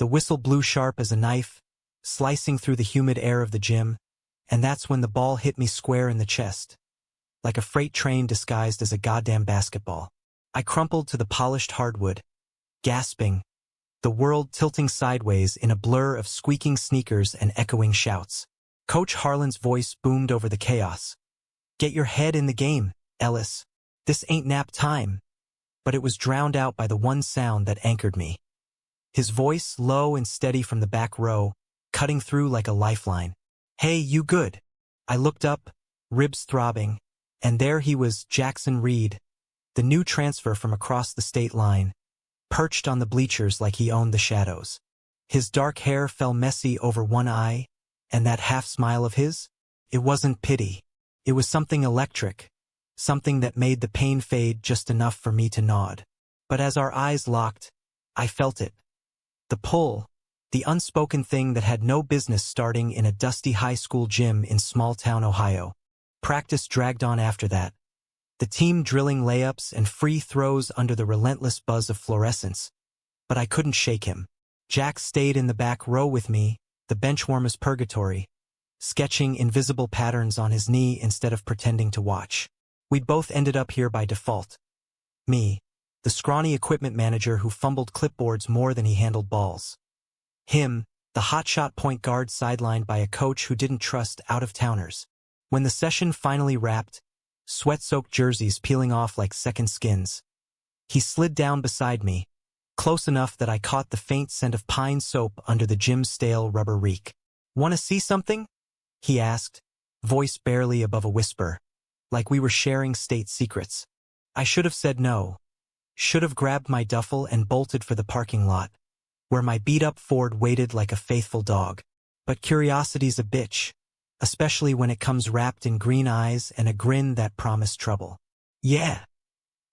The whistle blew sharp as a knife, slicing through the humid air of the gym, and that's when the ball hit me square in the chest, like a freight train disguised as a goddamn basketball. I crumpled to the polished hardwood, gasping, the world tilting sideways in a blur of squeaking sneakers and echoing shouts. Coach Harlan's voice boomed over the chaos. "Get your head in the game, Ellis. This ain't nap time." But it was drowned out by the one sound that anchored me. His voice, low and steady from the back row, cutting through like a lifeline. "Hey, you good?" I looked up, ribs throbbing, and there he was, Jackson Reed, the new transfer from across the state line, perched on the bleachers like he owned the shadows. His dark hair fell messy over one eye, and that half-smile of his? It wasn't pity. It was something electric, something that made the pain fade just enough for me to nod. But as our eyes locked, I felt it. The pull, the unspoken thing that had no business starting in a dusty high school gym in small-town Ohio. Practice dragged on after that, the team drilling layups and free throws under the relentless buzz of fluorescence. But I couldn't shake him. Jack stayed in the back row with me, the benchwarmer's purgatory, sketching invisible patterns on his knee instead of pretending to watch. We'd both ended up here by default. Me, the scrawny equipment manager who fumbled clipboards more than he handled balls. Him, the hotshot point guard sidelined by a coach who didn't trust out-of-towners. When the session finally wrapped, sweat-soaked jerseys peeling off like second skins, he slid down beside me, close enough that I caught the faint scent of pine soap under the gym's stale rubber reek. "Want to see something?" he asked, voice barely above a whisper, like we were sharing state secrets. I should have said no. Should have grabbed my duffel and bolted for the parking lot, where my beat-up Ford waited like a faithful dog. But curiosity's a bitch, especially when it comes wrapped in green eyes and a grin that promised trouble. "Yeah,"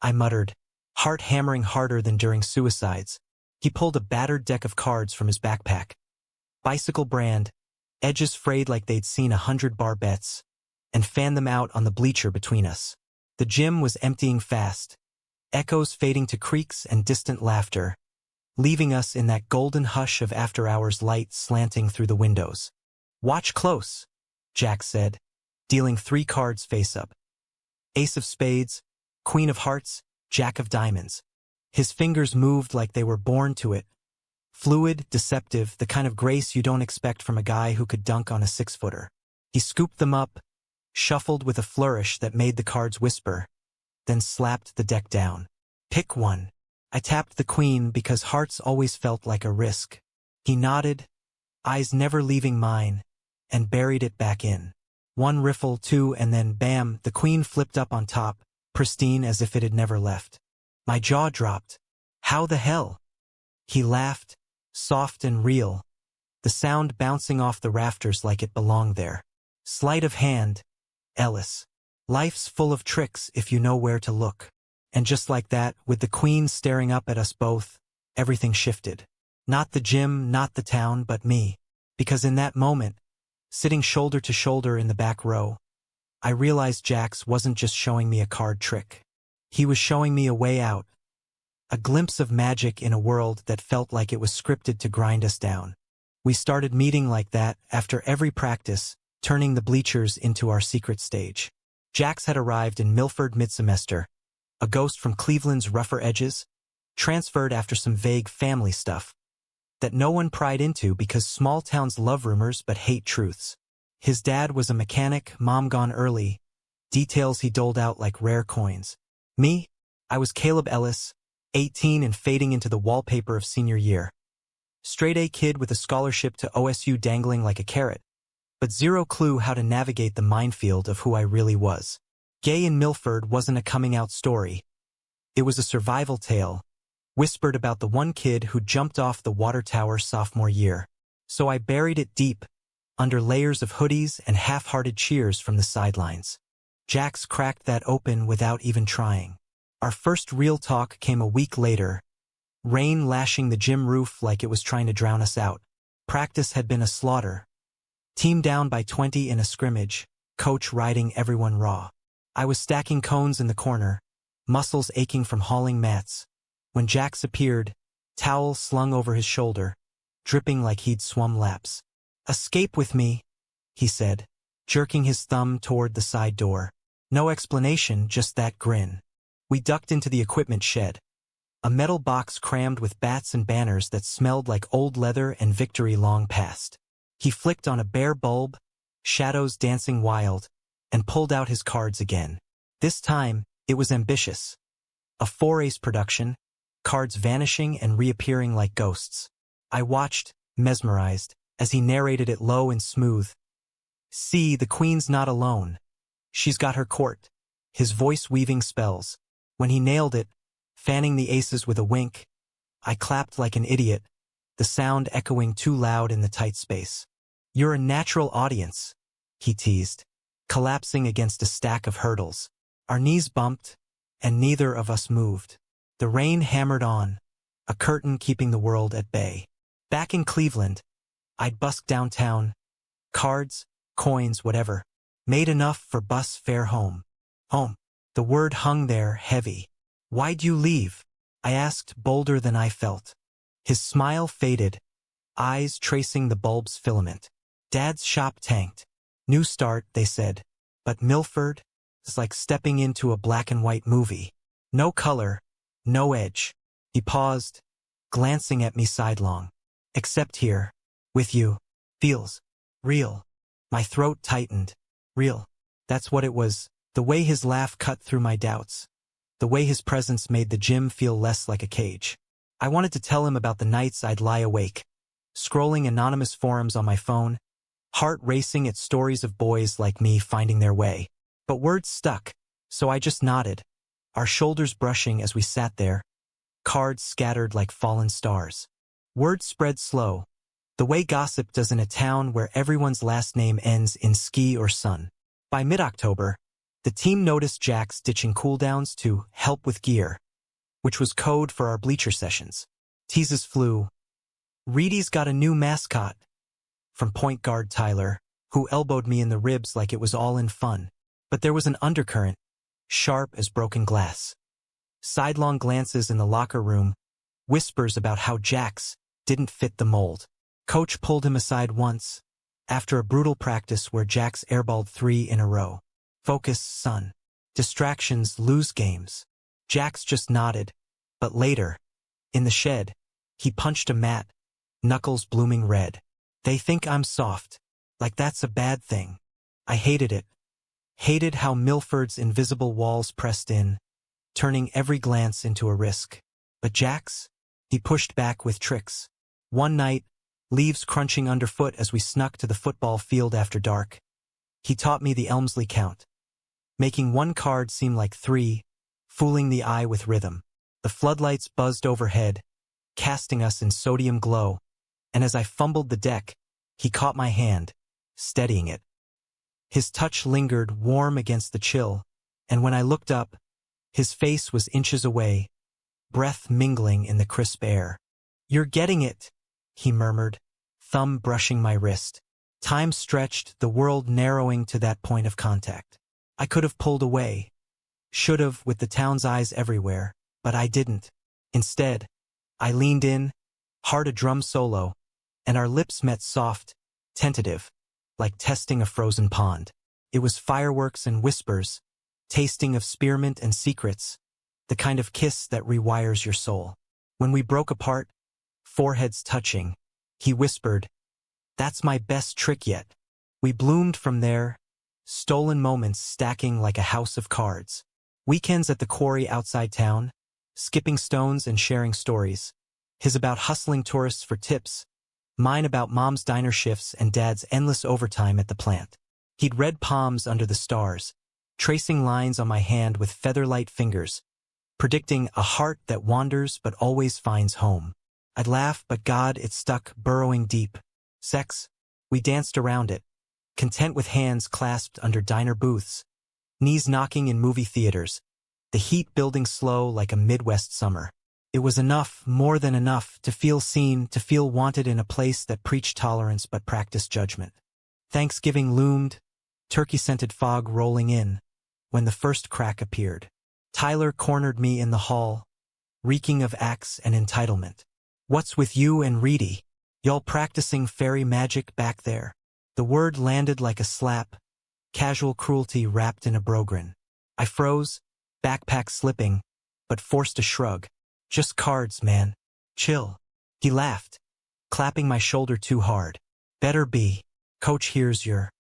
I muttered, heart hammering harder than during suicides. He pulled a battered deck of cards from his backpack. Bicycle brand, edges frayed like they'd seen 100-bar bets, and fanned them out on the bleacher between us. The gym was emptying fast, echoes fading to creaks and distant laughter, leaving us in that golden hush of after-hours light slanting through the windows. "Watch close," Jack said, dealing 3 cards face-up. Ace of spades, Queen of hearts, Jack of diamonds. His fingers moved like they were born to it. Fluid, deceptive, the kind of grace you don't expect from a guy who could dunk on a 6-footer. He scooped them up, shuffled with a flourish that made the cards whisper, then slapped the deck down. "Pick one." I tapped the queen because hearts always felt like a risk. He nodded, eyes never leaving mine, and buried it back in. 1 riffle, 2, and then bam, the queen flipped up on top, pristine as if it had never left. My jaw dropped. "How the hell?" He laughed, soft and real, the sound bouncing off the rafters like it belonged there. "Sleight of hand, Ellis. Life's full of tricks if you know where to look." And just like that, with the queen staring up at us both, everything shifted. Not the gym, not the town, but me. Because in that moment, sitting shoulder to shoulder in the back row, I realized Jax wasn't just showing me a card trick. He was showing me a way out. A glimpse of magic in a world that felt like it was scripted to grind us down. We started meeting like that after every practice, turning the bleachers into our secret stage. Jax had arrived in Milford mid-semester, a ghost from Cleveland's rougher edges, transferred after some vague family stuff that no one pried into because small towns love rumors but hate truths. His dad was a mechanic, mom gone early, details he doled out like rare coins. Me? I was Caleb Ellis, 18 and fading into the wallpaper of senior year. Straight-A kid with a scholarship to OSU dangling like a carrot, but zero clue how to navigate the minefield of who I really was. Gay in Milford wasn't a coming-out story. It was a survival tale, whispered about the one kid who jumped off the water tower sophomore year. So I buried it deep, under layers of hoodies and half-hearted cheers from the sidelines. Jax cracked that open without even trying. Our first real talk came a week later, rain lashing the gym roof like it was trying to drown us out. Practice had been a slaughter. Team down by 20 in a scrimmage, coach riding everyone raw. I was stacking cones in the corner, muscles aching from hauling mats, when Jax appeared, towel slung over his shoulder, dripping like he'd swum laps. "Escape with me," he said, jerking his thumb toward the side door. No explanation, just that grin. We ducked into the equipment shed, a metal box crammed with bats and banners that smelled like old leather and victory long past. He flicked on a bare bulb, shadows dancing wild, and pulled out his cards again. This time, it was ambitious. A 4-ace production, cards vanishing and reappearing like ghosts. I watched, mesmerized, as he narrated it low and smooth. "See, the queen's not alone. She's got her court." His voice weaving spells. When he nailed it, fanning the aces with a wink, I clapped like an idiot, the sound echoing too loud in the tight space. "You're a natural audience," he teased, collapsing against a stack of hurdles. Our knees bumped, and neither of us moved. The rain hammered on, a curtain keeping the world at bay. Back in Cleveland, I'd busk downtown, cards, coins, whatever, made enough for bus fare home. Home. The word hung there, heavy. "Why'd you leave?" I asked, bolder than I felt. His smile faded, eyes tracing the bulb's filament. "Dad's shop tanked. New start," they said. But Milford is like stepping into a black and white movie. No color, no edge. He paused, glancing at me sidelong. "Except here, with you, feels real." My throat tightened. Real. That's what it was. The way his laugh cut through my doubts. The way his presence made the gym feel less like a cage. I wanted to tell him about the nights I'd lie awake, scrolling anonymous forums on my phone, heart racing at stories of boys like me finding their way. But words stuck, so I just nodded, our shoulders brushing as we sat there, cards scattered like fallen stars. Word spread slow, the way gossip does in a town where everyone's last name ends in ski or son. By mid-October, the team noticed Jax ditching cooldowns to help with gear, which was code for our bleacher sessions. Teases flew. "Reedy's got a new mascot," from point guard Tyler, who elbowed me in the ribs like it was all in fun. But there was an undercurrent, sharp as broken glass. Sidelong glances in the locker room, whispers about how Jax didn't fit the mold. Coach pulled him aside once, after a brutal practice where Jax airballed 3 in a row. "Focus, son. Distractions lose games." Jax just nodded, but later, in the shed, he punched a mat, knuckles blooming red. "They think I'm soft, like that's a bad thing." I hated it. Hated how Milford's invisible walls pressed in, turning every glance into a risk. But Jax? He pushed back with tricks. One night, leaves crunching underfoot as we snuck to the football field after dark, he taught me the Elmsley count, making one card seem like 3, fooling the eye with rhythm. The floodlights buzzed overhead, casting us in sodium glow, and as I fumbled the deck, he caught my hand, steadying it. His touch lingered warm against the chill, and when I looked up, his face was inches away, breath mingling in the crisp air. "You're getting it," he murmured, thumb brushing my wrist. Time stretched, the world narrowing to that point of contact. I could have pulled away, should have with the town's eyes everywhere, but I didn't. Instead, I leaned in, heart a drum solo, and our lips met soft, tentative, like testing a frozen pond. It was fireworks and whispers, tasting of spearmint and secrets, the kind of kiss that rewires your soul. When we broke apart, foreheads touching, he whispered, "That's my best trick yet." We bloomed from there, stolen moments stacking like a house of cards. Weekends at the quarry outside town, skipping stones and sharing stories. His about hustling tourists for tips, mine about mom's diner shifts and dad's endless overtime at the plant. He'd read palms under the stars, tracing lines on my hand with feather-light fingers, predicting a heart that wanders but always finds home. I'd laugh, but God, it stuck, burrowing deep. Sex? We danced around it, content with hands clasped under diner booths, knees knocking in movie theaters, the heat building slow like a Midwest summer. It was enough, more than enough, to feel seen, to feel wanted in a place that preached tolerance but practiced judgment. Thanksgiving loomed, turkey-scented fog rolling in, when the first crack appeared. Tyler cornered me in the hall, reeking of axe and entitlement. "What's with you and Reedy?" Y'all practicing fairy magic back there? The word landed like a slap, casual cruelty wrapped in a brogrin. I froze, backpack slipping, but forced a shrug. Just cards, man. Chill. He laughed, clapping my shoulder too hard. Better be. Coach here's your,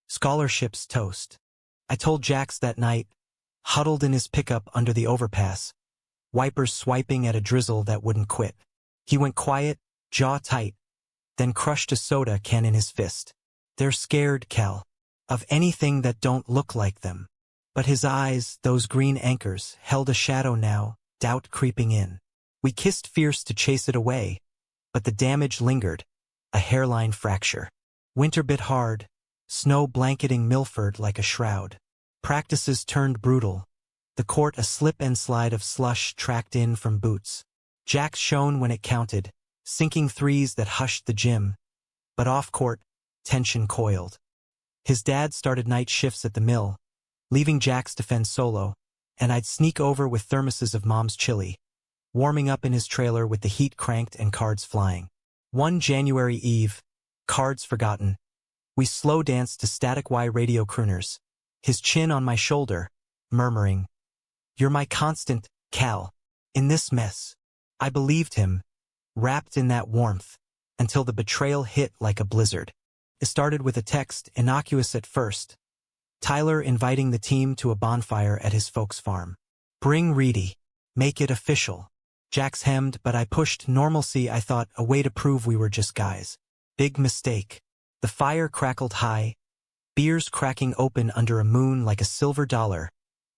scholarship's toast. I told Jax that night, huddled in his pickup under the overpass, wipers swiping at a drizzle that wouldn't quit. He went quiet, jaw tight, then crushed a soda can in his fist. They're scared, Cal, of anything that don't look like them. But his eyes, those green anchors, held a shadow now, doubt creeping in. We kissed fierce to chase it away, but the damage lingered, a hairline fracture. Winter bit hard, snow blanketing Milford like a shroud. Practices turned brutal, the court a slip and slide of slush tracked in from boots. Jax shone when it counted, sinking threes that hushed the gym. But off-court, tension coiled. His dad started night shifts at the mill, leaving Jax to fend solo, and I'd sneak over with thermoses of mom's chili, warming up in his trailer with the heat cranked and cards flying. One January Eve, cards forgotten, we slow danced to Static Y radio crooners, his chin on my shoulder, murmuring, "You're my constant, Cal, in this mess." I believed him, wrapped in that warmth, until the betrayal hit like a blizzard. It started with a text, innocuous at first. Tyler inviting the team to a bonfire at his folks' farm. Bring Reedy. Make it official. Jax hemmed, but I pushed normalcy, I thought, a way to prove we were just guys. Big mistake. The fire crackled high, beers cracking open under a moon like a silver dollar,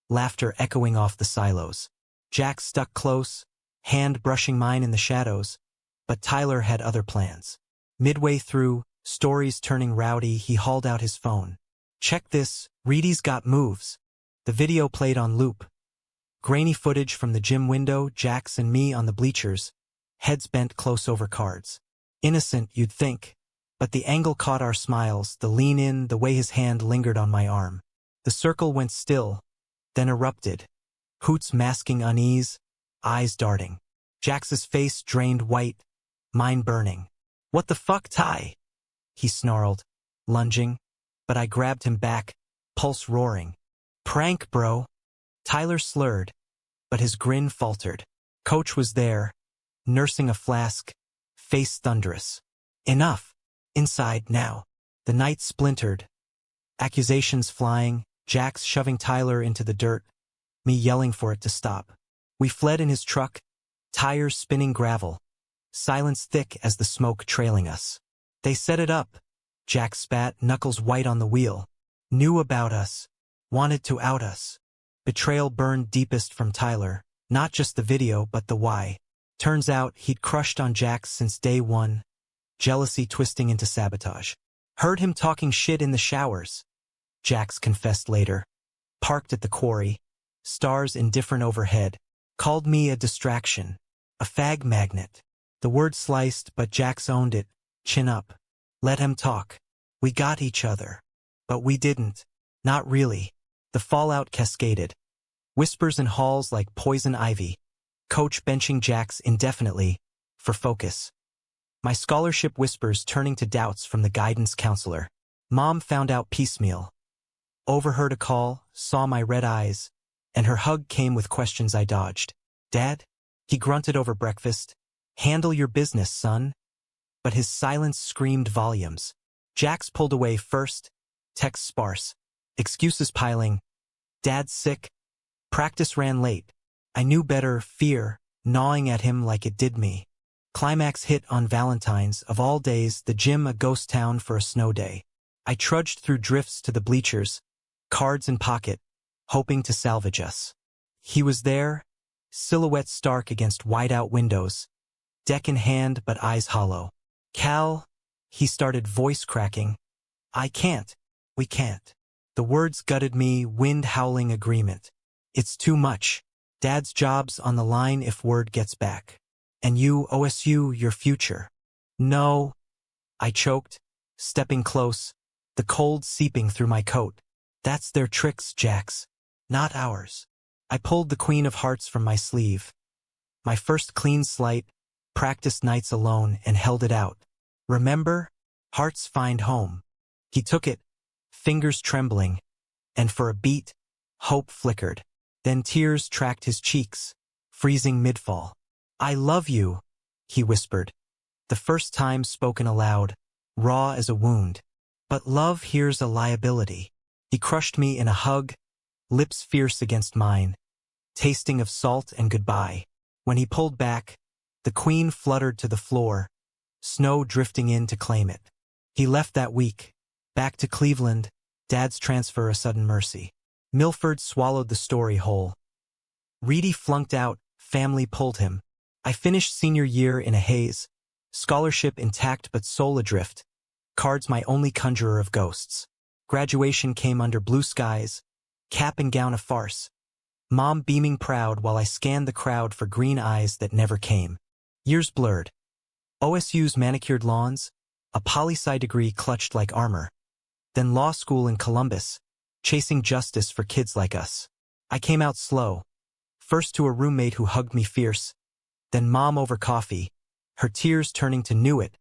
laughter echoing off the silos. Jax stuck close, hand brushing mine in the shadows, but Tyler had other plans. Midway through, stories turning rowdy, he hauled out his phone. "Check this, Reedy's got moves." The video played on loop. Grainy footage from the gym window, Jax and me on the bleachers, heads bent close over cards. Innocent, you'd think, but the angle caught our smiles, the lean in, the way his hand lingered on my arm. The circle went still, then erupted. Hoots masking unease, eyes darting. Jax's face drained white, mine burning. "What the fuck, Ty?" he snarled, lunging, but I grabbed him back, pulse roaring. "Prank, bro." Tyler slurred, but his grin faltered. Coach was there, nursing a flask, face thunderous. "Enough. Inside, now." The night splintered. Accusations flying, Jax shoving Tyler into the dirt, me yelling for it to stop. We fled in his truck, tires spinning gravel, silence thick as the smoke trailing us. "They set it up," Jax spat, knuckles white on the wheel. "Knew about us. Wanted to out us." Betrayal burned deepest from Tyler, not just the video but the why. Turns out he'd crushed on Jax since day one, jealousy twisting into sabotage. "Heard him talking shit in the showers," Jax confessed later. "Parked at the quarry, stars indifferent overhead. Called me a distraction, a fag magnet." The word sliced, but Jax owned it, chin up. Let him talk. We got each other. But we didn't. Not really. The fallout cascaded. Whispers in halls like poison ivy. Coach benching Jax indefinitely, for focus. My scholarship whispers turning to doubts from the guidance counselor. Mom found out piecemeal. Overheard a call, saw my red eyes, and her hug came with questions I dodged. "Dad?" He grunted over breakfast. "Handle your business, son." But his silence screamed volumes. Jax pulled away first, text sparse, excuses piling. "Dad's sick. Practice ran late." I knew better, fear, gnawing at him like it did me. Climax hit on Valentine's, of all days, the gym a ghost town for a snow day. I trudged through drifts to the bleachers, cards in pocket, hoping to salvage us. He was there, silhouette stark against wide-out windows, deck in hand but eyes hollow. "Cal," he started, voice cracking. "I can't. We can't." The words gutted me, wind howling agreement. "It's too much. Dad's job's on the line if word gets back. And you, OSU, your future." "No," I choked, stepping close, the cold seeping through my coat. "That's their tricks, Jax. Not ours." I pulled the Queen of Hearts from my sleeve. My first clean slate, practiced nights alone and held it out. Remember? Hearts find home. He took it, fingers trembling, and for a beat, hope flickered. Then tears tracked his cheeks, freezing mid-fall. I love you, he whispered, the first time spoken aloud, raw as a wound. But love here's a liability. He crushed me in a hug, lips fierce against mine, tasting of salt and goodbye. When he pulled back, the queen fluttered to the floor, snow drifting in to claim it. He left that week, back to Cleveland, Dad's transfer a sudden mercy. Milford swallowed the story whole. Reedy flunked out, family pulled him. I finished senior year in a haze, scholarship intact but soul adrift, cards my only conjurer of ghosts. Graduation came under blue skies, cap and gown a farce, Mom beaming proud while I scanned the crowd for green eyes that never came. Years blurred. OSU's manicured lawns, a poli-sci degree clutched like armor. Then law school in Columbus, chasing justice for kids like us. I came out slow. First to a roommate who hugged me fierce, then Mom over coffee, her tears turning to knew it,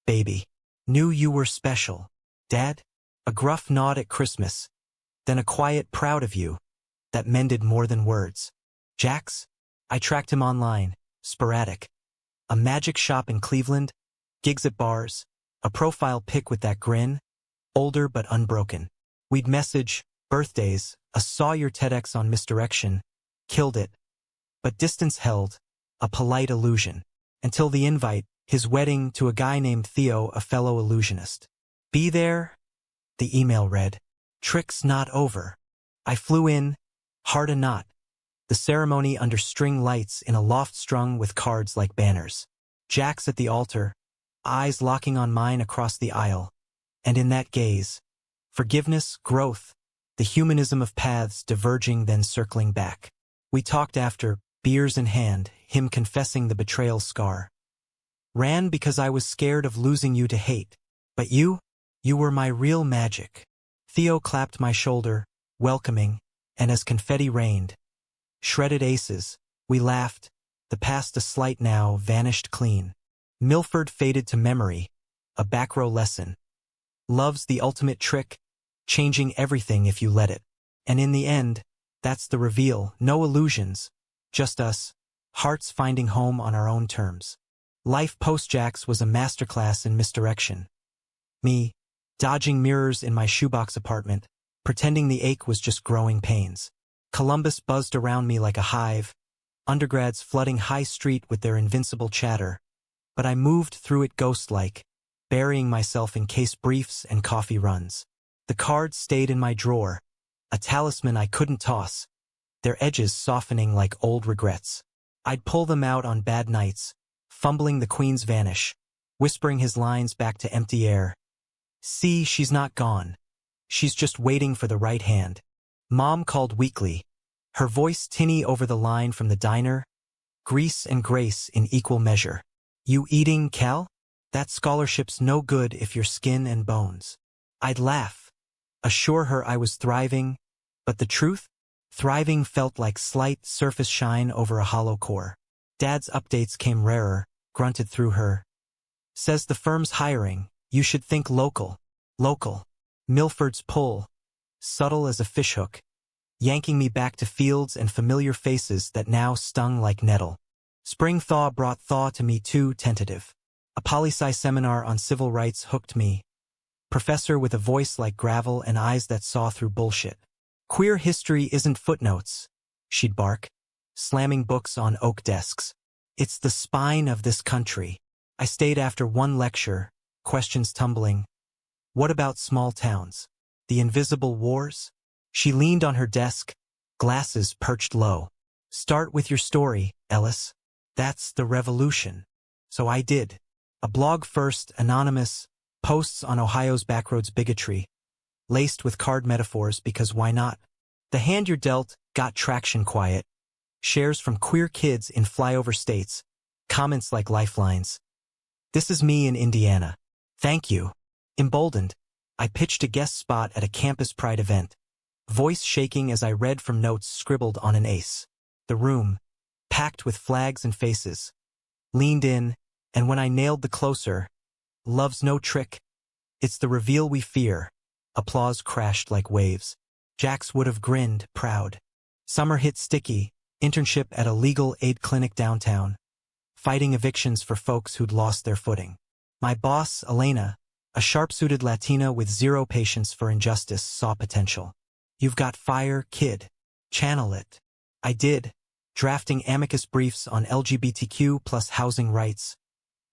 baby. Knew you were special. Dad? A gruff nod at Christmas, then a quiet proud of you that mended more than words. Jax? I tracked him online, sporadic. A magic shop in Cleveland, gigs at bars, a profile pic with that grin, older but unbroken. We'd message, birthdays, a saw your TEDx on misdirection, killed it. But distance held, a polite illusion. Until the invite, his wedding to a guy named Theo, a fellow illusionist. Be there? The email read. Trick's not over. I flew in, heart a knot. The ceremony under string lights in a loft strung with cards like banners. Jax at the altar, eyes locking on mine across the aisle. And in that gaze, forgiveness, growth, the humanism of paths diverging then circling back. We talked after, beers in hand, him confessing the betrayal scar. Ran because I was scared of losing you to hate. But you were my real magic. Theo clapped my shoulder, welcoming, and as confetti rained, shredded aces, we laughed, the past a slight now vanished clean. Milford faded to memory, a back row lesson. Love's the ultimate trick, changing everything if you let it. And in the end, that's the reveal, no illusions, just us, hearts finding home on our own terms. Life post-Jax was a masterclass in misdirection. Me, dodging mirrors in my shoebox apartment, pretending the ache was just growing pains. Columbus buzzed around me like a hive, undergrads flooding High Street with their invincible chatter. But I moved through it ghost-like, burying myself in case briefs and coffee runs. The cards stayed in my drawer, a talisman I couldn't toss, their edges softening like old regrets. I'd pull them out on bad nights, fumbling the queen's vanish, whispering his lines back to empty air. See, she's not gone. She's just waiting for the right hand. Mom called weekly, her voice tinny over the line from the diner, grease and grace in equal measure. You eating, Cal? That scholarship's no good if you're skin and bones. I'd laugh, assure her I was thriving, but the truth? Thriving felt like slight surface shine over a hollow core. Dad's updates came rarer, grunted through her. Says the firm's hiring, you should think local. Local. Milford's pull, subtle as a fishhook, yanking me back to fields and familiar faces that now stung like nettle. Spring thaw brought thaw to me too, tentative. A poli-sci seminar on civil rights hooked me. Professor with a voice like gravel and eyes that saw through bullshit. Queer history isn't footnotes, she'd bark, slamming books on oak desks. It's the spine of this country. I stayed after one lecture, questions tumbling. What about small towns? The invisible wars? She leaned on her desk, glasses perched low. Start with your story, Ellis. That's the revolution. So I did. A blog first, anonymous, posts on Ohio's backroads bigotry, laced with card metaphors because why not? The hand you're dealt got traction quiet. Shares from queer kids in flyover states, comments like lifelines. This is me in Indiana. Thank you. Emboldened, I pitched a guest spot at a campus pride event, voice shaking as I read from notes scribbled on an ace. The room, packed with flags and faces. leaned in, and when I nailed the closer, love's no trick. It's the reveal we fear. Applause crashed like waves. Jax would have grinned, proud. Summer hit sticky, internship at a legal aid clinic downtown. Fighting evictions for folks who'd lost their footing. My boss, Elena, a sharp-suited Latina with zero patience for injustice, saw potential. You've got fire, kid. Channel it. I did, drafting amicus briefs on LGBTQ plus housing rights.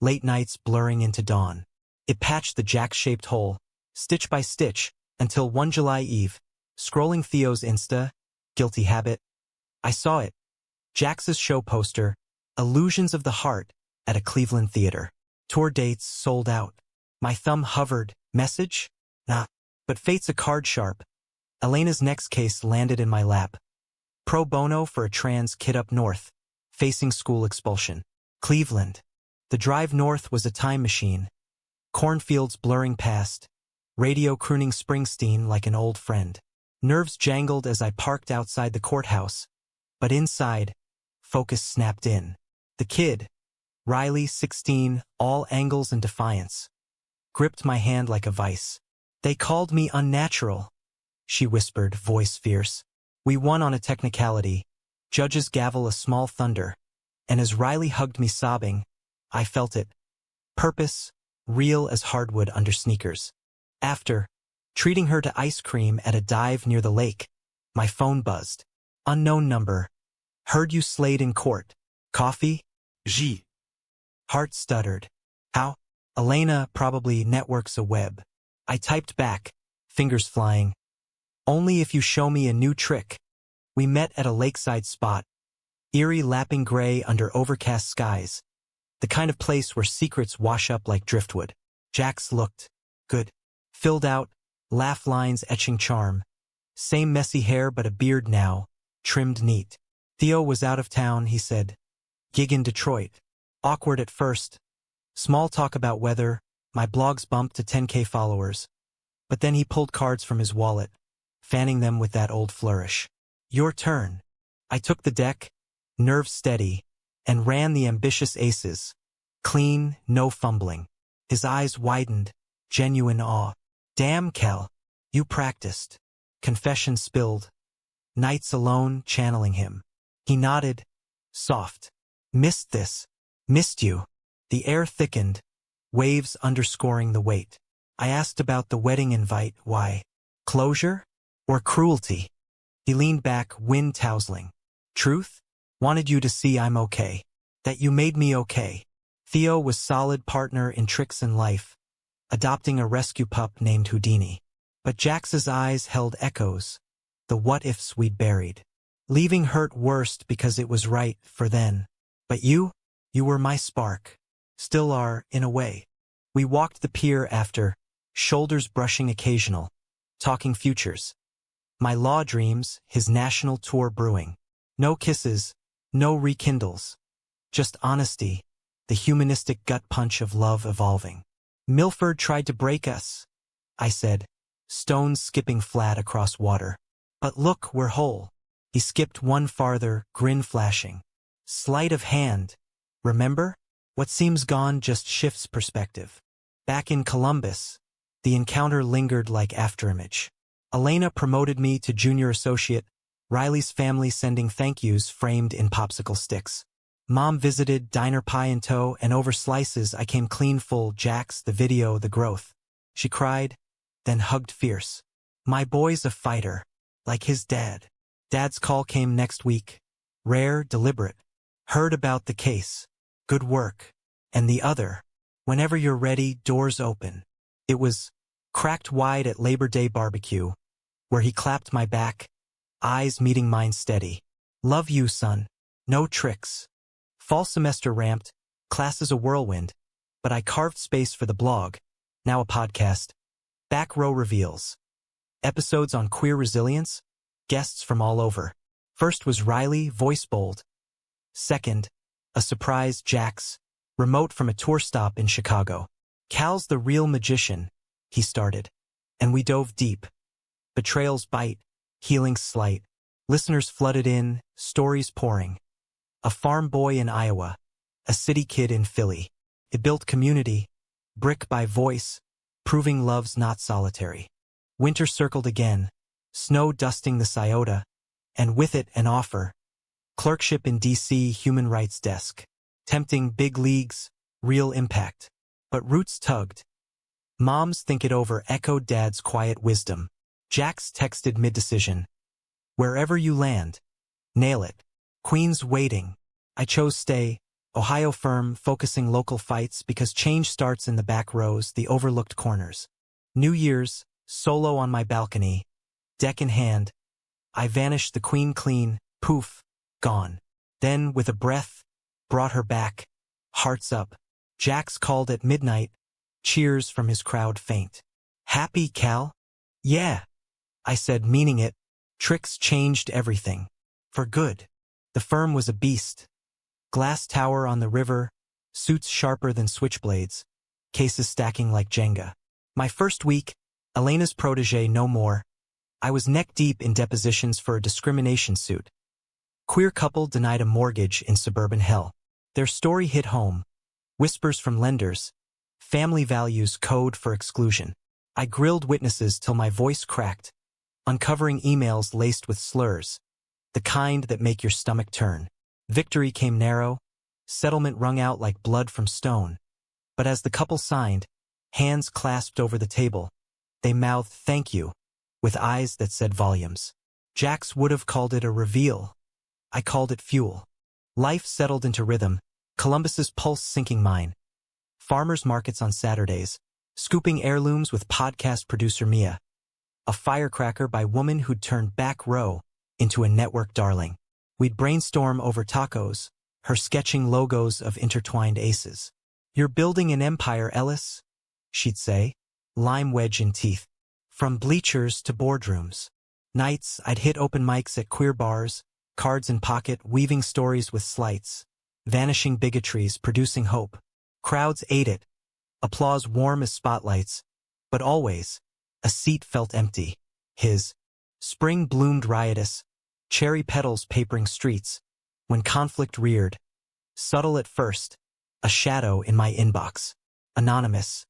Late nights blurring into dawn. It patched the Jax-shaped hole, stitch by stitch, until one July Eve, scrolling Theo's Insta, guilty habit, I saw it. Jax's show poster, Illusions of the Heart, at a Cleveland theater. Tour dates sold out. My thumb hovered. Message? Nah. But fate's a card sharp. Elena's next case landed in my lap. Pro bono for a trans kid up north, facing school expulsion. Cleveland. The drive north was a time machine. Cornfields blurring past. Radio crooning Springsteen like an old friend. Nerves jangled as I parked outside the courthouse. But inside, focus snapped in. The kid, Riley, 16, all angles and defiance, gripped my hand like a vice. They called me unnatural, she whispered, voice fierce. We won on a technicality. Judges gavel a small thunder. And as Riley hugged me sobbing, I felt it. Purpose, real as hardwood under sneakers. After, treating her to ice cream at a dive near the lake, my phone buzzed. Unknown number. Heard you slayed in court. Coffee? G. Heart stuttered. How? Elena probably networks a web. I typed back, fingers flying. Only if you show me a new trick. We met at a lakeside spot. Eerie lapping gray under overcast skies. The kind of place where secrets wash up like driftwood. Jax looked good. Filled out, laugh lines etching charm. Same messy hair but a beard now, trimmed neat. Theo was out of town, he said. Gig in Detroit. Awkward at first. Small talk about weather, my blogs bumped to 10K followers. But then he pulled cards from his wallet, fanning them with that old flourish. Your turn. I took the deck, nerves steady, and ran the ambitious aces. Clean, no fumbling. His eyes widened, genuine awe. Damn, Kel, you practiced. Confession spilled. Nights alone, channeling him. He nodded, soft. Missed this. Missed you. The air thickened, waves underscoring the weight. I asked about the wedding invite, why? Closure? Or cruelty? He leaned back, wind tousling. Truth? Wanted you to see I'm okay. That you made me okay. Theo was solid partner in tricks in life, adopting a rescue pup named Houdini. But Jax's eyes held echoes, the what-ifs we'd buried. Leaving hurt worst because it was right for then. But you were my spark. Still are, in a way. We walked the pier after, shoulders brushing occasional, talking futures. My law dreams, his national tour brewing. No kisses, no rekindles. Just honesty, the humanistic gut punch of love evolving. Milford tried to break us, I said, stones skipping flat across water. But look, we're whole. He skipped one farther, grin flashing. Sleight of hand. Remember? What seems gone just shifts perspective. Back in Columbus, the encounter lingered like afterimage. Elena promoted me to junior associate, Riley's family sending thank yous framed in popsicle sticks. Mom visited, diner pie in tow, and over slices I came clean full. Jax, the video, the growth. She cried, then hugged fierce. My boy's a fighter, like his dad. Dad's call came next week. Rare, deliberate. Heard about the case. Good work. And the other. Whenever you're ready, doors open. It was cracked wide at Labor Day barbecue, where he clapped my back, eyes meeting mine steady. Love you, son. No tricks. Fall semester ramped, classes a whirlwind, but I carved space for the blog, now a podcast. Back row reveals. Episodes on queer resilience, guests from all over. First was Riley, voice bold. Second, a surprise Jax, remote from a tour stop in Chicago. Cal's the real magician, he started. And we dove deep. Betrayals bite, healings slight. Listeners flooded in, stories pouring. A farm boy in Iowa, a city kid in Philly. It built community, brick by voice, proving love's not solitary. Winter circled again, snow dusting the Scioto, and with it an offer. Clerkship in D.C. Human Rights Desk. Tempting big leagues, real impact. But roots tugged. Moms think it over echoed Dad's quiet wisdom. Jax texted mid-decision. Wherever you land, nail it. Queens waiting. I chose stay. Ohio firm, focusing local fights because change starts in the back rows, the overlooked corners. New Year's, solo on my balcony, deck in hand. I vanished the queen clean, poof, gone. Then, with a breath, brought her back, hearts up. Jax called at midnight, cheers from his crowd faint. Happy, Cal? Yeah, I said, meaning it. Tricks changed everything. For good. The firm was a beast. Glass tower on the river, suits sharper than switchblades, cases stacking like Jenga. My first week, Elena's protege no more. I was neck-deep in depositions for a discrimination suit. Queer couple denied a mortgage in suburban hell. Their story hit home. Whispers from lenders. Family values code for exclusion. I grilled witnesses till my voice cracked, uncovering emails laced with slurs, the kind that make your stomach turn. Victory came narrow, settlement wrung out like blood from stone. But as the couple signed, hands clasped over the table, they mouthed thank you, with eyes that said volumes. Jax would have called it a reveal. I called it fuel. Life settled into rhythm, Columbus's pulse sinking mine. Farmers markets on Saturdays, scooping heirlooms with podcast producer Mia. A firecracker by woman who'd turned back row into a network darling. We'd brainstorm over tacos, her sketching logos of intertwined aces. You're building an empire, Ellis, she'd say, lime wedge in teeth. From bleachers to boardrooms. Nights, I'd hit open mics at queer bars, cards in pocket, weaving stories with slights. Vanishing bigotries, producing hope. Crowds ate it. Applause warm as spotlights. But always, a seat felt empty. His. Spring bloomed riotous. Cherry petals papering streets. When conflict reared. Subtle at first. A shadow in my inbox. Anonymous.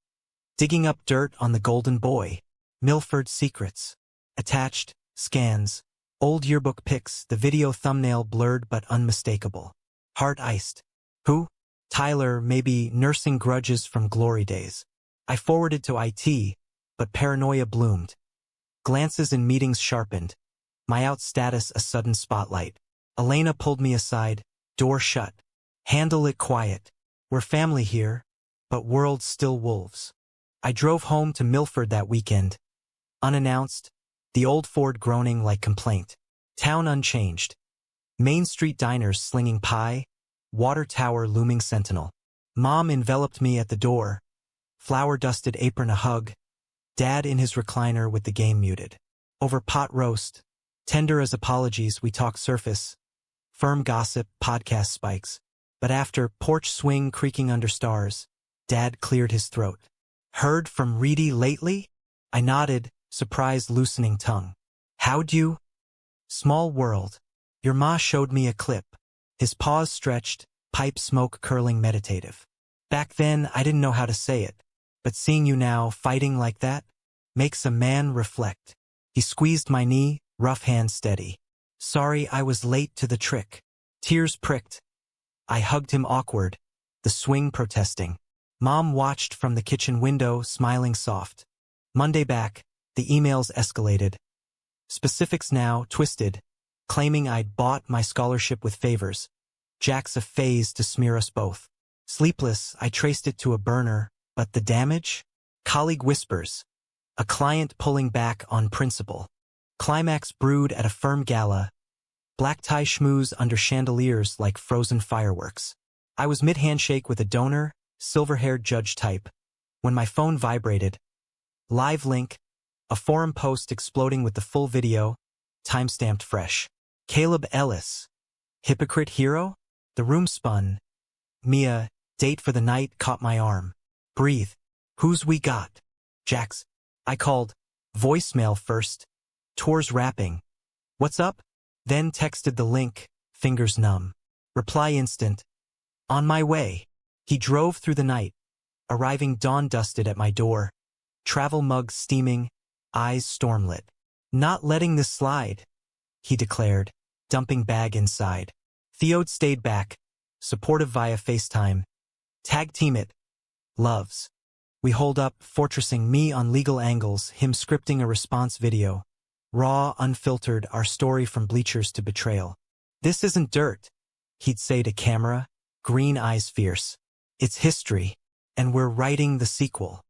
Digging up dirt on the golden boy. Milford secrets. Attached. Scans. Old yearbook pics, the video thumbnail blurred but unmistakable. Heart iced. Who? Tyler, maybe nursing grudges from glory days. I forwarded to IT, but paranoia bloomed. Glances in meetings sharpened. My out status a sudden spotlight. Elena pulled me aside, door shut. Handle it quiet. We're family here, but world's still wolves. I drove home to Milford that weekend. Unannounced, the old Ford groaning like complaint. Town unchanged. Main Street diners slinging pie, water tower looming sentinel. Mom enveloped me at the door, flour-dusted apron a hug, Dad in his recliner with the game muted. Over pot roast, tender as apologies, we talk surface, firm gossip, podcast spikes. But after porch swing creaking under stars, Dad cleared his throat. Heard from Reedy lately? I nodded, surprised loosening tongue. How'd you? Small world. Your ma showed me a clip. His paws stretched, pipe smoke curling meditative. Back then, I didn't know how to say it. But seeing you now, fighting like that, makes a man reflect. He squeezed my knee, rough hand steady. Sorry I was late to the trick. Tears pricked. I hugged him awkward, the swing protesting. Mom watched from the kitchen window, smiling soft. Monday back, the emails escalated. Specifics now, twisted, claiming I'd bought my scholarship with favors. Jack's a phase to smear us both. Sleepless, I traced it to a burner, but the damage? Colleague whispers. A client pulling back on principle. Climax brewed at a firm gala. Black tie schmooze under chandeliers like frozen fireworks. I was mid-handshake with a donor, silver-haired judge type, when my phone vibrated. Live link, a forum post exploding with the full video, time-stamped fresh. Caleb Ellis. Hypocrite hero? The room spun. Mia, date for the night, caught my arm. Breathe. Who's we got? Jax. I called. Voicemail first. Tour's wrapping. What's up? Then texted the link, fingers numb. Reply instant. On my way. He drove through the night, arriving dawn-dusted at my door, travel mug steaming, eyes stormlit. Not letting this slide, he declared, dumping bag inside. Theod stayed back, supportive via FaceTime. Tag team it. Loves. We hold up, fortressing me on legal angles, him scripting a response video. Raw, unfiltered, our story from bleachers to betrayal. This isn't dirt, he'd say to camera, green eyes fierce. It's history, and we're writing the sequel.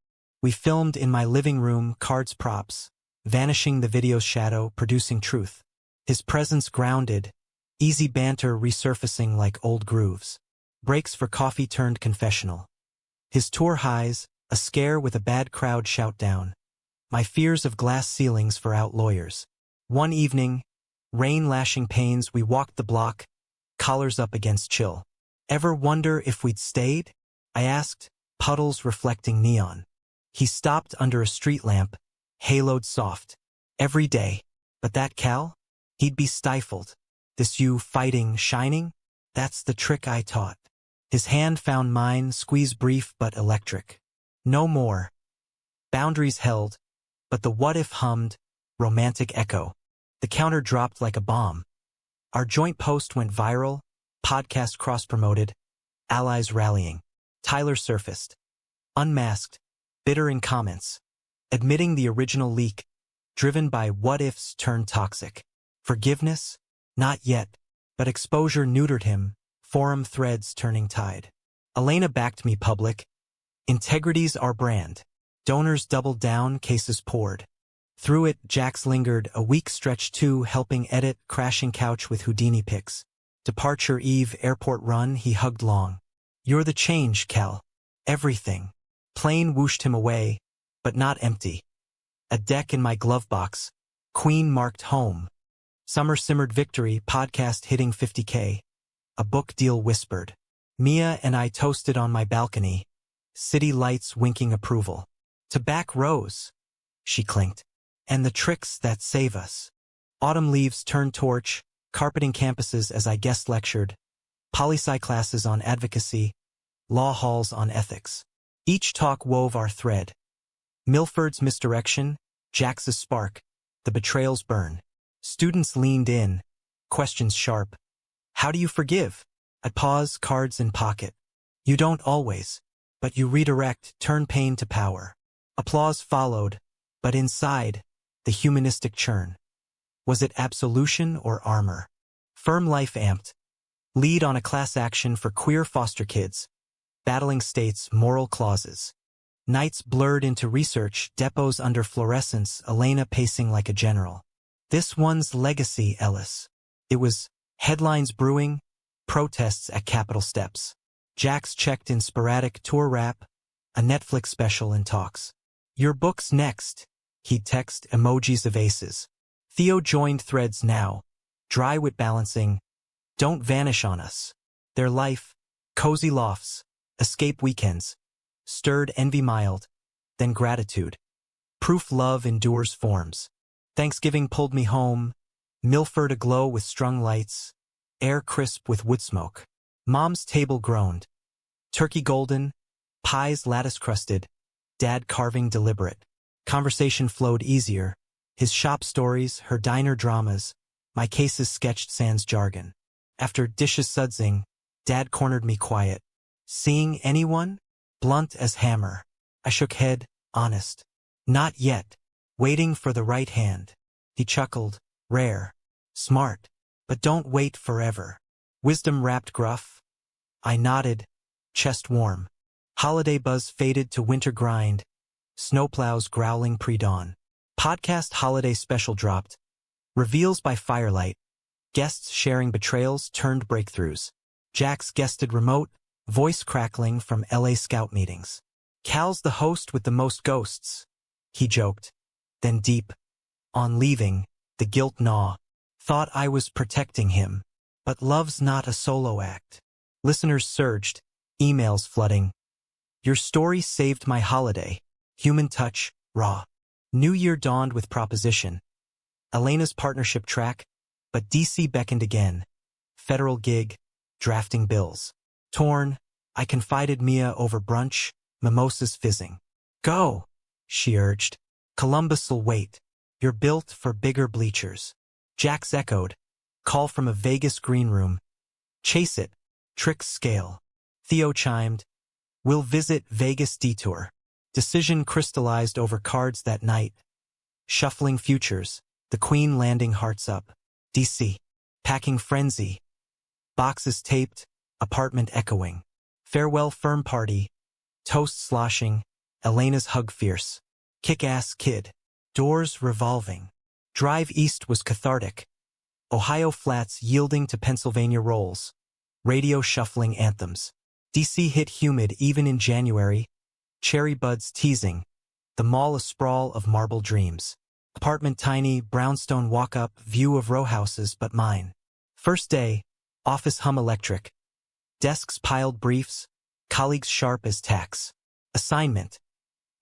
We filmed in my living room, cards props, vanishing the video's shadow, producing truth. His presence grounded, easy banter resurfacing like old grooves. Breaks for coffee turned confessional. His tour highs, a scare with a bad crowd shout down. My fears of glass ceilings for out lawyers. One evening, rain lashing panes, we walked the block, collars up against chill. Ever wonder if we'd stayed? I asked, puddles reflecting neon. He stopped under a street lamp, haloed soft. Every day. But that Cal? He'd be stifled. This you fighting, shining? That's the trick I taught. His hand found mine, squeeze brief but electric. No more. Boundaries held, but the what-if hummed, romantic echo. The counter dropped like a bomb. Our joint post went viral, podcast cross-promoted, allies rallying. Tyler surfaced. Unmasked, bitter in comments. Admitting the original leak, driven by what-ifs turned toxic. Forgiveness? Not yet, but exposure neutered him, forum threads turning tide. Elena backed me public. Integrity's our brand. Donors doubled down, cases poured. Through it, Jax lingered, a week stretch too, helping edit, crashing couch with Houdini pics. Departure eve, airport run, he hugged long. You're the change, Cal. Everything. Plane whooshed him away, but not empty. A deck in my glove box. Queen marked home. Summer simmered victory, podcast hitting 50K. A book deal whispered. Mia and I toasted on my balcony. City lights winking approval. To back Rose, she clinked. And the tricks that save us. Autumn leaves turned torch, carpeting campuses as I guest lectured. Poli-sci classes on advocacy, law halls on ethics. Each talk wove our thread. Milford's misdirection, Jax's spark, the betrayal's burn. Students leaned in, questions sharp. How do you forgive? I pause, cards in pocket. You don't always, but you redirect, turn pain to power. Applause followed, but inside, the humanistic churn. Was it absolution or armor? Firm life amped. Lead on a class action for queer foster kids. Battling states' moral clauses. Nights blurred into research, depots under fluorescence, Elena pacing like a general. This one's legacy, Ellis. It was headlines brewing, protests at Capitol steps. Jax checked in sporadic tour rap, a Netflix special in talks. Your book's next, he'd text, emojis of aces. Theo joined threads now, dry wit balancing. Don't vanish on us. Their life, cozy lofts, escape weekends. Stirred envy mild, then gratitude. Proof love endures forms. Thanksgiving pulled me home, Milford aglow with strung lights, air crisp with wood smoke. Mom's table groaned. Turkey golden, pies lattice-crusted, Dad carving deliberate. Conversation flowed easier, his shop stories, her diner dramas, my cases sketched sans jargon. After dishes sudsing, Dad cornered me quiet. Seeing anyone? Blunt as hammer. I shook head, honest. Not yet. Waiting for the right hand. He chuckled. Rare. Smart. But don't wait forever. Wisdom wrapped gruff. I nodded. Chest warm. Holiday buzz faded to winter grind. Snowplows growling pre-dawn. Podcast holiday special dropped. Reveals by firelight. Guests sharing betrayals turned breakthroughs. Jax guested remote, voice crackling from LA Scout meetings. Cal's the host with the most ghosts, he joked. Then deep. On leaving, the guilt gnaw. Thought I was protecting him. But love's not a solo act. Listeners surged, emails flooding. Your story saved my holiday. Human touch, raw. New Year dawned with proposition. Elena's partnership track, but DC beckoned again. Federal gig, drafting bills. Torn, I confided Mia over brunch, mimosas fizzing. Go, she urged. Columbus'll wait. You're built for bigger bleachers. Jax echoed. Call from a Vegas green room. Chase it. Tricks scale. Theo chimed. We'll visit Vegas detour. Decision crystallized over cards that night. Shuffling futures. The Queen landing hearts up. DC. Packing frenzy. Boxes taped. Apartment echoing. Farewell firm party. Toast sloshing. Elena's hug fierce. Kick-ass kid. Doors revolving. Drive east was cathartic. Ohio flats yielding to Pennsylvania rolls. Radio shuffling anthems. DC hit humid even in January. Cherry buds teasing. The mall a sprawl of marble dreams. Apartment tiny, brownstone walk-up, view of row houses but mine. First day, office hum electric. Desks piled briefs, colleagues sharp as tacks. Assignment.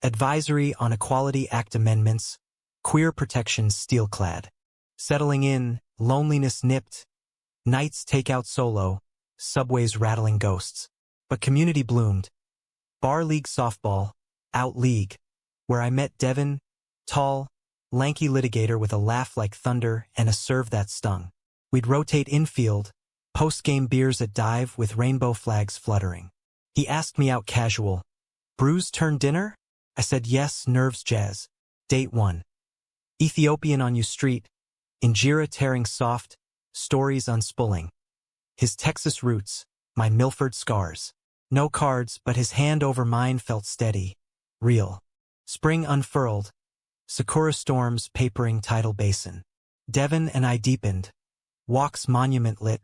Advisory on Equality Act amendments. Queer protections steel-clad. Settling in, loneliness nipped. Nights takeout solo, subways rattling ghosts. But community bloomed. Bar league softball, out league. Where I met Devin, tall, lanky litigator with a laugh like thunder and a serve that stung. We'd rotate infield, post-game beers at dive with rainbow flags fluttering. He asked me out casual. Brews turn dinner? I said yes, nerves jazz. Date 1. Ethiopian on you street. Injera tearing soft, stories unspooling. His Texas roots, my Milford scars. No cards, but his hand over mine felt steady. Real. Spring unfurled. Sakura storms papering tidal basin. Devin and I deepened. Walks monument lit.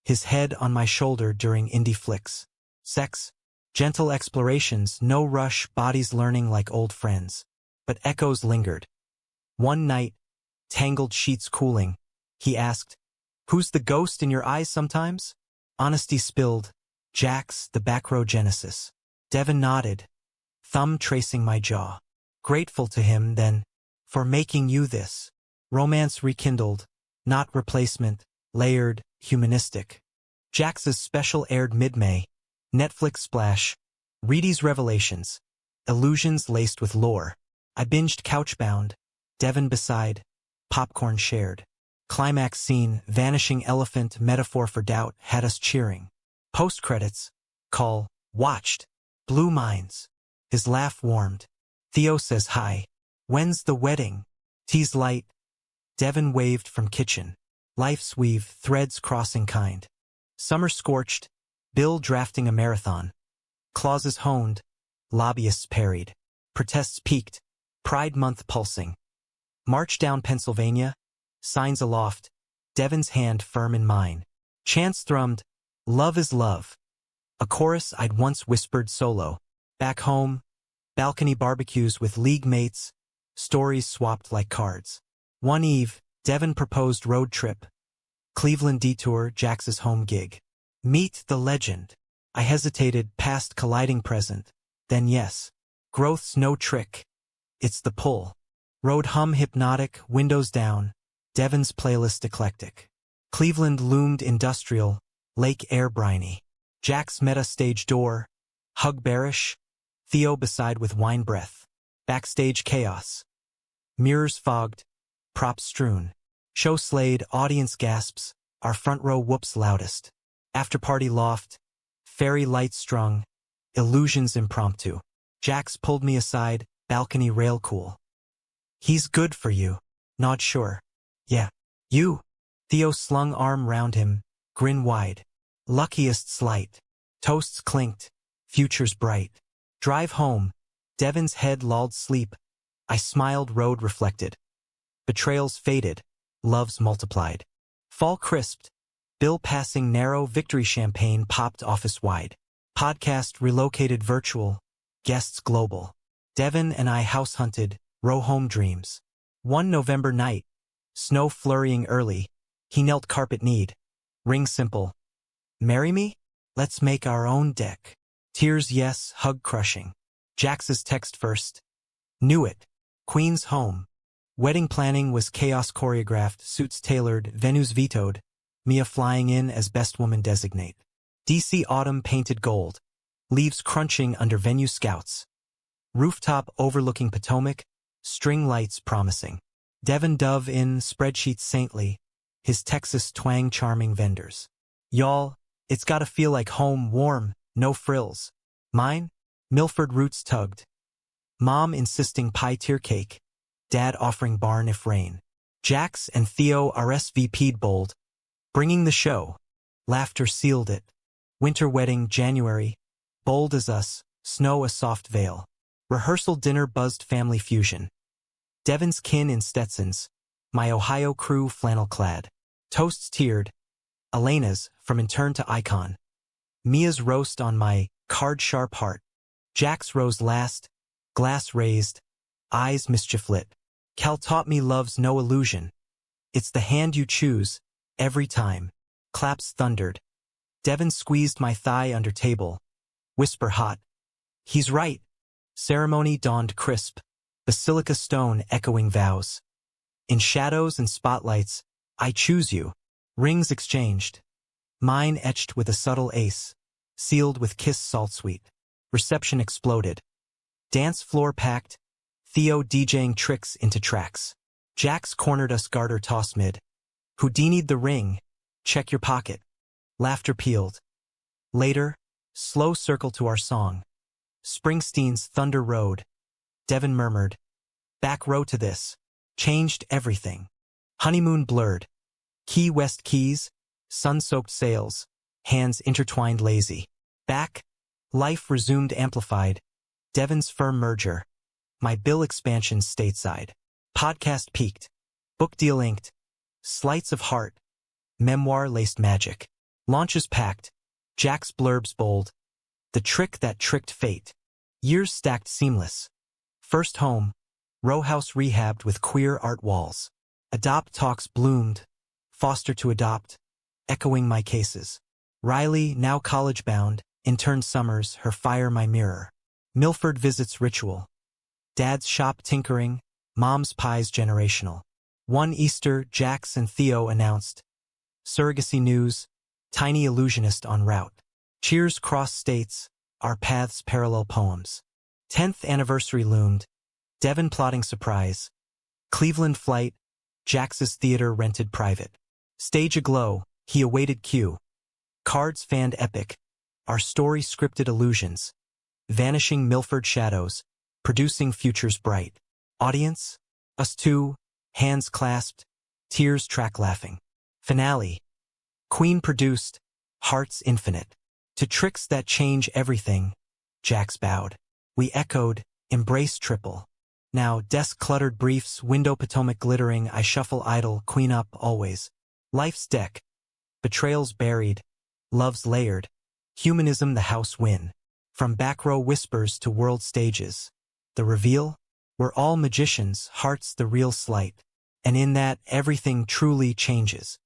His head on my shoulder during indie flicks. Sex. Gentle explorations, no rush, bodies learning like old friends. But echoes lingered. One night, tangled sheets cooling, he asked, who's the ghost in your eyes sometimes? Honesty spilled. Jax, the back row genesis. Devin nodded, thumb tracing my jaw. Grateful to him, then, for making you this. Romance rekindled, not replacement, layered, humanistic. Jax's special aired mid-May. Netflix splash. Reedy's revelations. Illusions laced with lore. I binged Couchbound. Devin beside. Popcorn shared. Climax scene, vanishing elephant, metaphor for doubt, had us cheering. Post-credits. Call. Watched. Blue minds. His laugh warmed. Theo says hi. When's the wedding? Tease light. Devin waved from kitchen. Life's weave, threads crossing kind. Summer scorched. Bill drafting a marathon. Clauses honed. Lobbyists parried. Protests peaked. Pride Month pulsing. March down Pennsylvania. Signs aloft. Devin's hand firm in mine. Chants thrummed. Love is love. A chorus I'd once whispered solo. Back home. Balcony barbecues with league mates. Stories swapped like cards. One eve, Devin proposed road trip. Cleveland detour, Jax's home gig. Meet the legend. I hesitated, past colliding present. Then yes. Growth's no trick. It's the pull. Road hum hypnotic, windows down. Devin's playlist eclectic. Cleveland loomed industrial, lake air briny. Jax meta stage door. Hug bearish. Theo beside with wine breath. Backstage chaos. Mirrors fogged. Props strewn. Show slayed, audience gasps. Our front row whoops loudest. After-party loft. Fairy lights strung. Illusions impromptu. Jax pulled me aside, balcony rail cool. He's good for you. Not sure. Yeah. You. Theo slung arm round him, grin wide. Luckiest slight. Toasts clinked. Futures bright. Drive home. Devin's head lulled sleep. I smiled, road reflected. Betrayals faded. Loves multiplied. Fall crisped. Bill passing narrow, victory champagne popped office-wide. Podcast relocated virtual. Guests global. Devin and I house-hunted, row home dreams. One November night. Snow flurrying early. He knelt carpet kneed. Ring simple. Marry me? Let's make our own deck. Tears yes, hug crushing. Jax's text first. Knew it. Queen's home. Wedding planning was chaos choreographed, suits tailored, venues vetoed. Mia flying in as best woman designate. DC autumn painted gold, leaves crunching under venue scouts. Rooftop overlooking Potomac, string lights promising. Devon Dove in spreadsheets saintly, his Texas twang charming vendors. Y'all, it's gotta feel like home, warm, no frills. Mine? Milford roots tugged. Mom insisting pie tier cake. Dad offering barn if rain. Jax and Theo RSVP'd bold, bringing the show. Laughter sealed it. Winter wedding, January. Bold as us, snow a soft veil. Rehearsal dinner buzzed family fusion. Devon's kin in Stetsons, my Ohio crew flannel-clad. Toasts tiered. Elena's, from intern to icon. Mia's roast on my card-sharp heart. Jack's rose last, glass raised, eyes mischief-lit. Cal taught me love's no illusion. It's the hand you choose, every time. Claps thundered. Devon squeezed my thigh under table. Whisper hot. He's right. Ceremony dawned crisp. Basilica stone echoing vows. In shadows and spotlights, I choose you. Rings exchanged. Mine etched with a subtle ace. Sealed with kiss salt sweet. Reception exploded. Dance floor packed. Theo DJing tricks into tracks. Jax cornered us garter toss mid. Houdini'd the ring. Check your pocket. Laughter pealed. Later, slow circle to our song. Springsteen's Thunder Road. Devon murmured. Back row to this. Changed everything. Honeymoon blurred. Key West keys. Sun-soaked sails. Hands intertwined lazy. Back. Life resumed amplified. Devon's firm merger. My bill expansion stateside. Podcast peaked. Book deal inked. Sleights of heart. Memoir laced magic. Launches packed. Jack's blurbs bold. The trick that tricked fate. Years stacked seamless. First home. Row house rehabbed with queer art walls. Adopt talks bloomed. Foster to adopt. Echoing my cases. Riley, now college bound. Intern summers, her fire my mirror. Milford visits ritual. Dad's shop tinkering. Mom's pies generational. One Easter, Jax and Theo announced. Surrogacy news. Tiny illusionist en route. Cheers cross states. Our paths parallel poems. 10th anniversary loomed. Devon plotting surprise. Cleveland flight. Jax's theater rented private. Stage aglow. He awaited cue. Cards fanned epic. Our story scripted illusions. Vanishing Milford shadows. Producing futures bright. Audience? Us two. Hands clasped. Tears track laughing. Finale. Queen produced. Hearts infinite. To tricks that change everything. Jax bowed. We echoed. Embrace triple. Now desk cluttered briefs, window Potomac glittering, I shuffle idle, queen up always. Life's deck. Betrayals buried. Love's layered. Humanism the house win. From back row whispers to world stages. The reveal? We're all magicians, hearts the real sleight. And in that, everything truly changes.